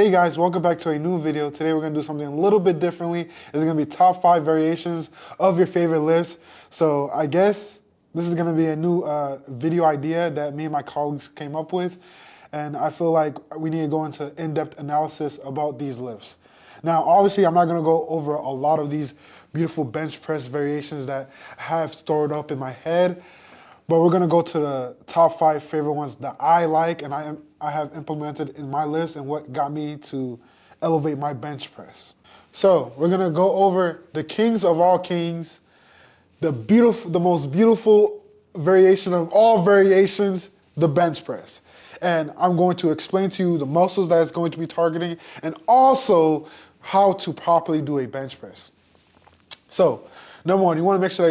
Hey guys, welcome back to a new video. Today we're gonna do something a little bit differently. It's gonna be top 5 variations of your favorite lifts. So I guess this is gonna be a new video idea that me and my colleagues came up with. And I feel like we need to go into in-depth analysis about these lifts. Now, obviously, I'm not gonna go over a lot of these beautiful bench press variations that I have stored up in my head, but we're gonna go to the top 5 favorite ones that I like and I have implemented in my lifts and what got me to elevate my bench press. So we're gonna go over the kings of all kings, the most beautiful variation of all variations, the bench press. And I'm going to explain to you the muscles that it's going to be targeting and also how to properly do a bench press. So, number one, you wanna make sure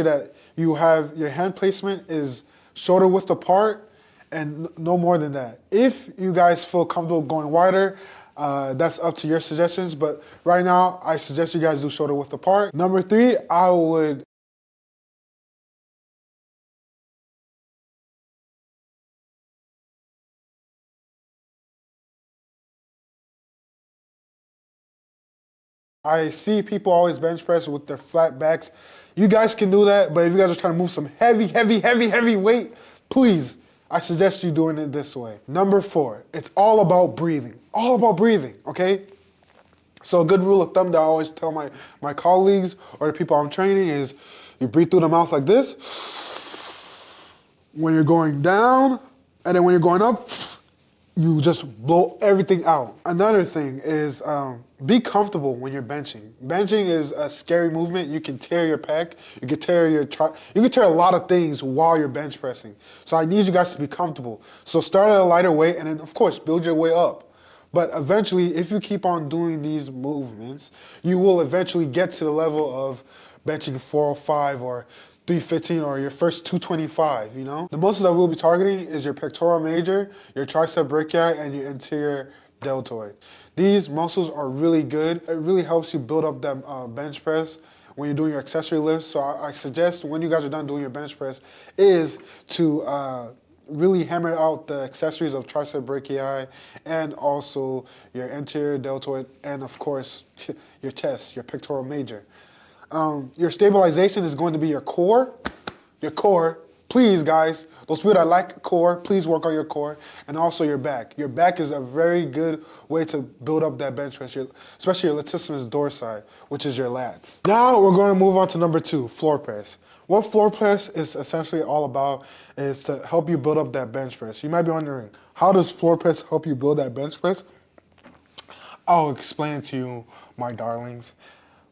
that you have your hand placement is shoulder width apart and no more than that. If you guys feel comfortable going wider, that's up to your suggestions, but right now I suggest you guys do shoulder width apart. Number 3, I see people always bench press with their flat backs. You guys can do that, but if you guys are trying to move some heavy weight, please, I suggest you doing it this way. Number 4, it's all about breathing. All about breathing, okay? So a good rule of thumb that I always tell my colleagues or the people I'm training is you breathe through the mouth like this when you're going down, and then when you're going up, you just blow everything out. Another thing is be comfortable when you're benching. Benching is a scary movement. You can tear your pec, you can tear you can tear a lot of things while you're bench pressing. So I need you guys to be comfortable. So start at a lighter weight and then of course build your way up. But eventually, if you keep on doing these movements, you will eventually get to the level of benching 405 or 315 or your first 225, you know? The muscles that we'll be targeting is your pectoral major, your tricep brachii, and your anterior deltoid. These muscles are really good. It really helps you build up that bench press when you're doing your accessory lifts. So I suggest when you guys are done doing your bench press is to really hammer out the accessories of tricep brachii and also your anterior deltoid and of course your chest, your pectoral major. Your stabilization is going to be your core. Your core, please guys, those people that like core, please work on your core, and also your back. Your back is a very good way to build up that bench press, especially your latissimus dorsi, which is your lats. Now we're going to move on to number 2, floor press. What floor press is essentially all about is to help you build up that bench press. You might be wondering, how does floor press help you build that bench press? I'll explain to you, my darlings.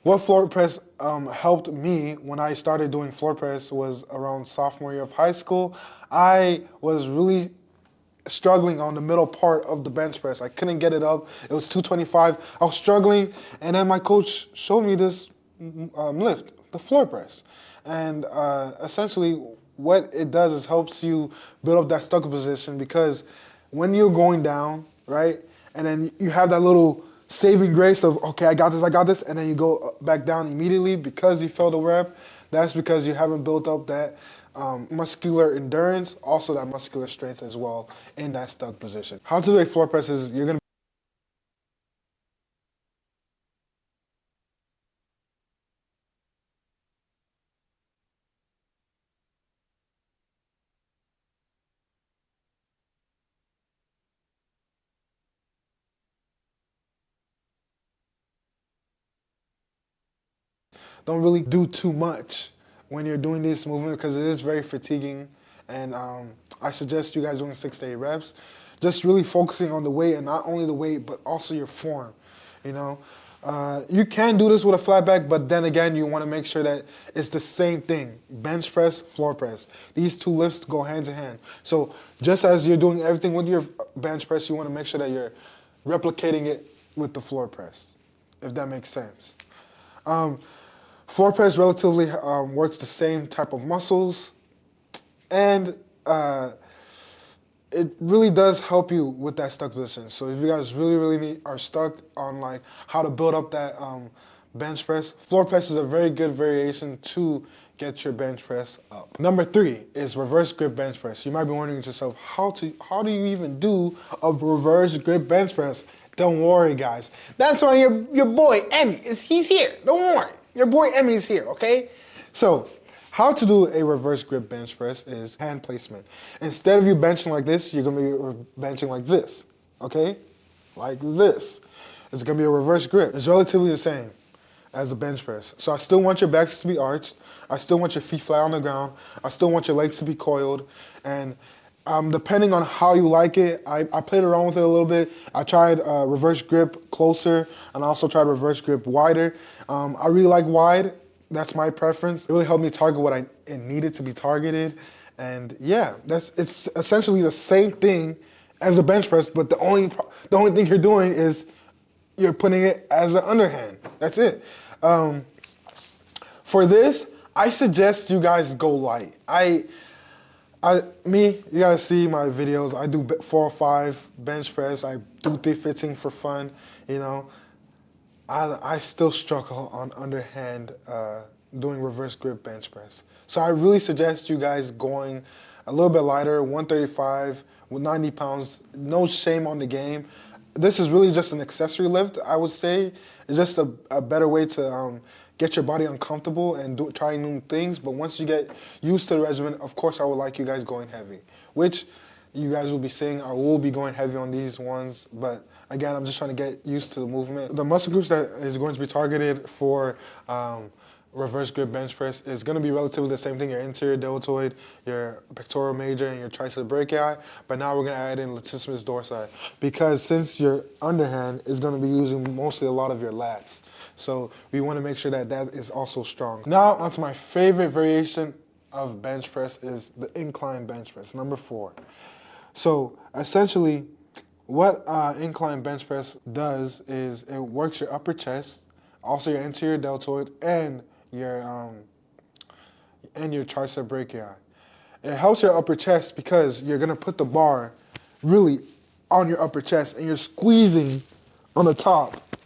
What floor press helped me when I started doing floor press was around sophomore year of high school. I was really struggling on the middle part of the bench press. I couldn't get it up. It was 225. I was struggling, and then my coach showed me this lift, the floor press. And essentially what it does is helps you build up that stuck position because when you're going down, right, and then you have that little saving grace of, okay, I got this, and then you go back down immediately because you failed a rep. That's because you haven't built up that muscular endurance, also that muscular strength as well in that stuck position. How to do a floor press is you're gonna don't really do too much when you're doing this movement because it is very fatiguing. And I suggest you guys doing 6 to 8 reps. Just really focusing on the weight and not only the weight, but also your form, you know. You can do this with a flat back, but then again, you want to make sure that it's the same thing. Bench press, floor press. These two lifts go hand in hand. So just as you're doing everything with your bench press, you want to make sure that you're replicating it with the floor press, if that makes sense. Floor press relatively works the same type of muscles, and it really does help you with that stuck position. So if you guys really are stuck on like how to build up that bench press. Floor press is a very good variation to get your bench press up. Number 3 is reverse grip bench press. You might be wondering to yourself, how do you even do a reverse grip bench press? Don't worry, guys. That's why your boy Emmy he's here. Don't worry. Your boy Emmy is here, okay? So, how to do a reverse grip bench press is hand placement. Instead of you benching like this, you're gonna be benching like this, okay? Like this. It's gonna be a reverse grip. It's relatively the same as a bench press. So I still want your backs to be arched. I still want your feet flat on the ground. I still want your legs to be coiled. And depending on how you like it, I played around with it a little bit. I tried reverse grip closer, and I also tried reverse grip wider. I really like wide. That's my preference. It really helped me target what it needed to be targeted. And yeah, it's essentially the same thing as a bench press, but the only thing you're doing is you're putting it as an underhand. That's it. For this, I suggest you guys go light. You guys see my videos. I do 4 or 5 bench press. I do 315 for fun. You know, I still struggle on underhand doing reverse grip bench press. So I really suggest you guys going a little bit lighter, 135 with 90 pounds. No shame on the game. This is really just an accessory lift, I would say. It's just a better way to get your body uncomfortable and try new things. But once you get used to the regimen, of course I would like you guys going heavy, which you guys will be seeing. I will be going heavy on these ones, but again, I'm just trying to get used to the movement. The muscle groups that is going to be targeted for reverse grip bench press is going to be relatively the same thing, your anterior deltoid, your pectoral major, and your tricep brachii, but now we're going to add in latissimus dorsi, because since your underhand is going to be using mostly a lot of your lats, so we want to make sure that that is also strong. Now onto my favorite variation of bench press is the incline bench press, number 4. So essentially what incline bench press does is it works your upper chest, also your anterior deltoid, and your tricep brachii. It helps your upper chest because you're gonna put the bar really on your upper chest and you're squeezing on the top,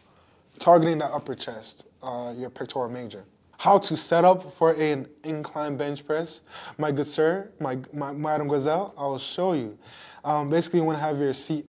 targeting that upper chest, your pectoral major. How to set up for an incline bench press, my good sir, my mademoiselle, I will show you. Basically, you wanna have your seat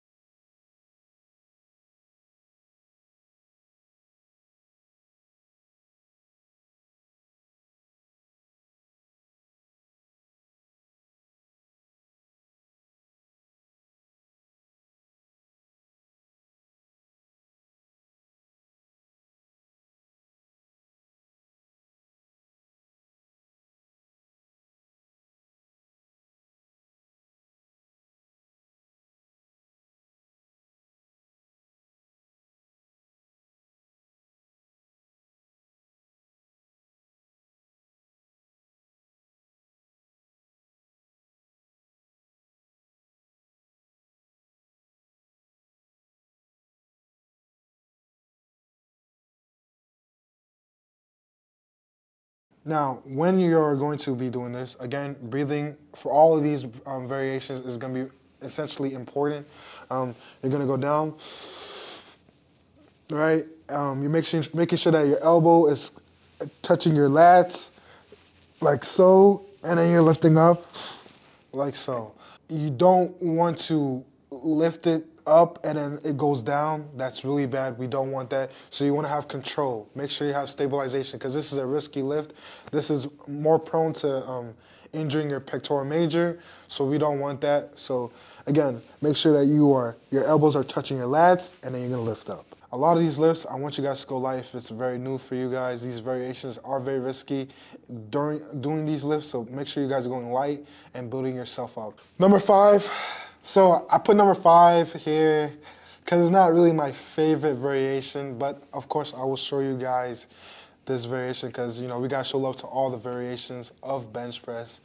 Now, when you're going to be doing this, again, breathing for all of these variations is going to be essentially important. You're going to go down, right? You're making sure that your elbow is touching your lats, like so, and then you're lifting up, like so. You don't want to lift it up and then it goes down. That's really bad. We don't want that. So you want to have control. Make sure you have stabilization, because this is a risky lift. This is more prone to injuring your pectoral major, so we don't want that. So again, make sure that your elbows are touching your lats, and then you're going to lift up. A lot of these lifts, I want you guys to go light if it's very new for you guys. These variations are very risky during doing these lifts, so make sure you guys are going light and building yourself up. Number 5. So I put number 5 here because it's not really my favorite variation, but of course I will show you guys this variation because, you know, we got to show love to all the variations of bench press.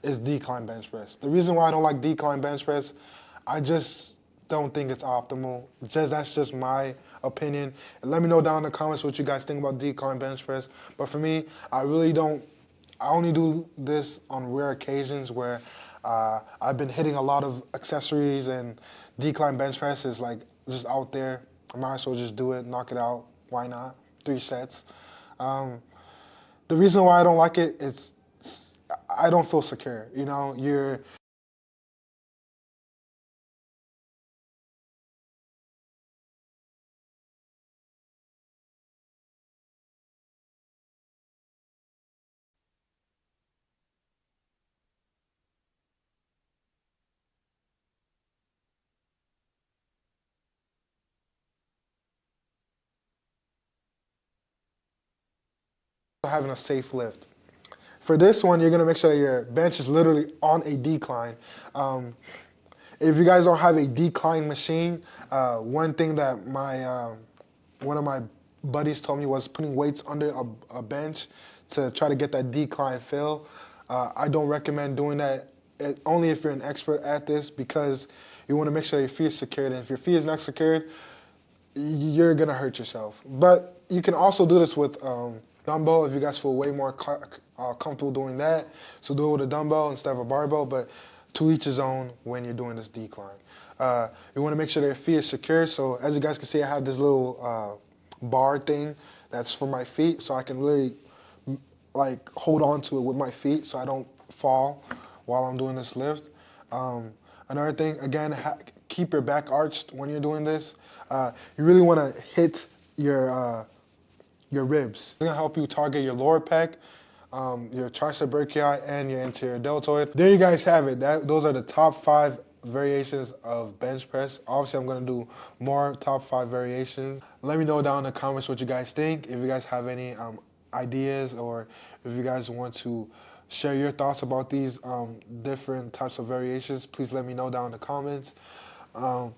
Is decline bench press. The reason why I don't like decline bench press, I just don't think it's optimal. That's just my opinion. And let me know down in the comments what you guys think about decline bench press. But for me, I only do this on rare occasions where I've been hitting a lot of accessories, and decline bench press is like just out there. I might as well just do it, knock it out. Why not? 3 sets. The reason why I don't like it is I don't feel secure. You know, you're having a safe lift. For this one, you're gonna make sure that your bench is literally on a decline. If you guys don't have a decline machine, one thing that one of my buddies told me was putting weights under a bench to try to get that decline feel. I don't recommend doing that only if you're an expert at this, because you want to make sure your feet is secured. And if your feet is not secured, you're gonna hurt yourself. But you can also do this with dumbbell if you guys feel way more comfortable doing that. So do it with a dumbbell instead of a barbell, but to each his own when you're doing this decline. You want to make sure that your feet is secure. So as you guys can see, I have this little bar thing that's for my feet, so I can literally like hold on to it with my feet so I don't fall while I'm doing this lift. Another thing, again, keep your back arched when you're doing this. You really want to hit your ribs. It's gonna help you target your lower pec, your tricep brachii, and your anterior deltoid. There you guys have it. Those are the top 5 variations of bench press. Obviously, I'm gonna do more top 5 variations. Let me know down in the comments what you guys think. If you guys have any ideas, or if you guys want to share your thoughts about these different types of variations, please let me know down in the comments. And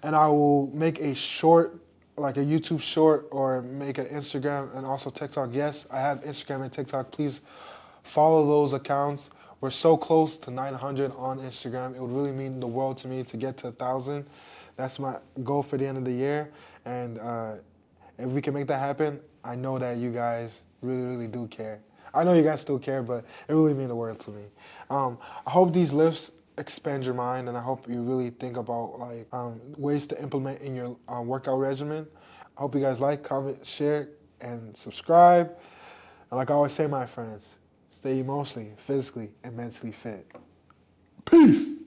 I will make a short, like a YouTube short, or make an Instagram and also TikTok. Yes, I have Instagram and TikTok. Please follow those accounts. We're so close to 900 on Instagram. It would really mean the world to me to get to 1,000. That's my goal for the end of the year. And if we can make that happen, I know that you guys really, really do care. I know you guys still care, but it really means the world to me. I hope these lifts expand your mind, and I hope you really think about like ways to implement in your workout regimen. I hope you guys like, comment, share, and subscribe. And like I always say, my friends, stay emotionally, physically, and mentally fit. Peace!